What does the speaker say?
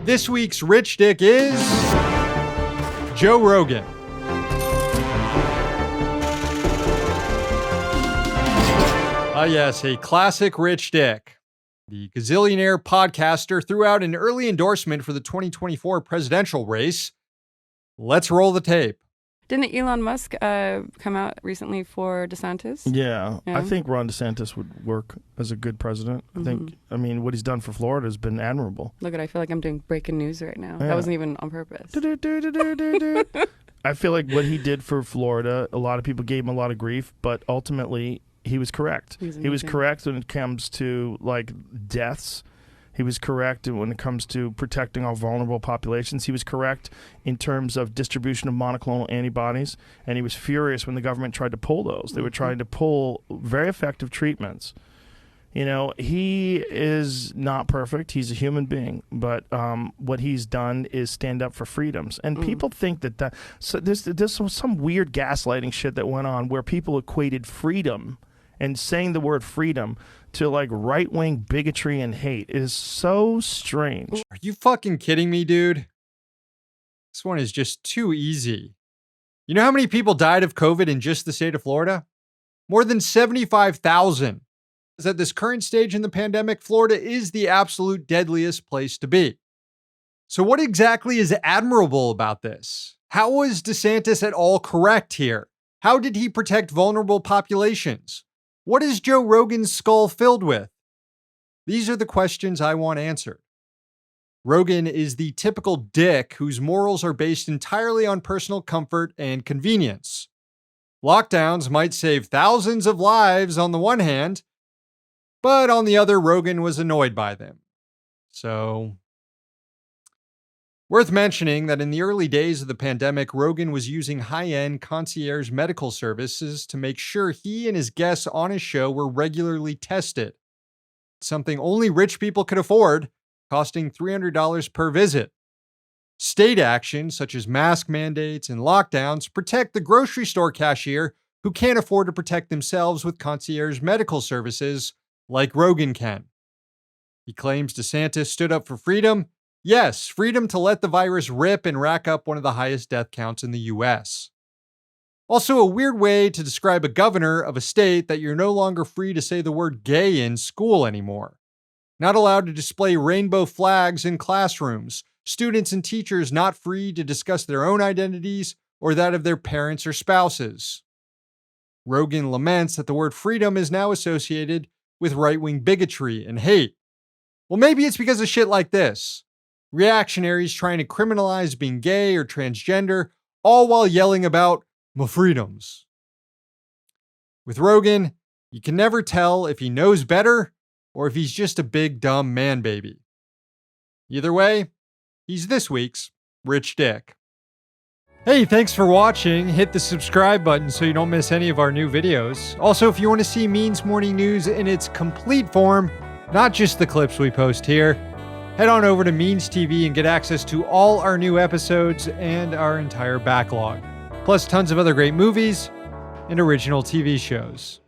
This week's Rich Dick is Joe Rogan. Yes, a classic Rich Dick. The gazillionaire podcaster threw out an early endorsement for the 2024 presidential race. Let's roll the tape. Didn't Elon Musk come out recently for DeSantis? Yeah, I think Ron DeSantis would work as a good president. I mean, what he's done for Florida has been admirable. Look, I feel like I'm doing breaking news right now. Yeah. That wasn't even on purpose. I feel like what he did for Florida, a lot of people gave him a lot of grief, but ultimately he was correct. He was correct when it comes to like deaths. He was correct when it comes to protecting our vulnerable populations. He was correct in terms of distribution of monoclonal antibodies, and he was furious when the government tried to pull those. They were trying to pull very effective treatments. You know, he is not perfect. He's a human being, but what he's done is stand up for freedoms. And people think that so there's some weird gaslighting shit that went on where people equated freedom and saying the word freedom to like right-wing bigotry and hate is so strange. Are you fucking kidding me, dude? This one is just too easy. You know how many people died of COVID in just the state of Florida? More than 75,000. At this current stage in the pandemic, Florida is the absolute deadliest place to be. So what exactly is admirable about this? How was DeSantis at all correct here? How did he protect vulnerable populations? What is Joe Rogan's skull filled with? These are the questions I want answered. Rogan is the typical dick whose morals are based entirely on personal comfort and convenience. Lockdowns might save thousands of lives on the one hand, but on the other, Rogan was annoyed by them. So, worth mentioning that in the early days of the pandemic, Rogan was using high-end concierge medical services to make sure he and his guests on his show were regularly tested. Something only rich people could afford, costing $300 per visit. State actions, such as mask mandates and lockdowns, protect the grocery store cashier who can't afford to protect themselves with concierge medical services like Rogan can. He claims DeSantis stood up for freedom. Yes, freedom to let the virus rip and rack up one of the highest death counts in the U.S. Also, a weird way to describe a governor of a state that you're no longer free to say the word gay in school anymore. Not allowed to display rainbow flags in classrooms. Students and teachers not free to discuss their own identities or that of their parents or spouses. Rogan laments that the word freedom is now associated with right-wing bigotry and hate. Well, maybe it's because of shit like this. Reactionaries trying to criminalize being gay or transgender, all while yelling about my freedoms. With Rogan, you can never tell if he knows better or if he's just a big dumb man baby. Either way, he's this week's Rich Dick. Hey, thanks for watching. Hit the subscribe button so you don't miss any of our new videos. Also, if you want to see Means Morning News in its complete form, not just the clips we post here, head on over to Means TV and get access to all our new episodes and our entire backlog, plus tons of other great movies and original TV shows.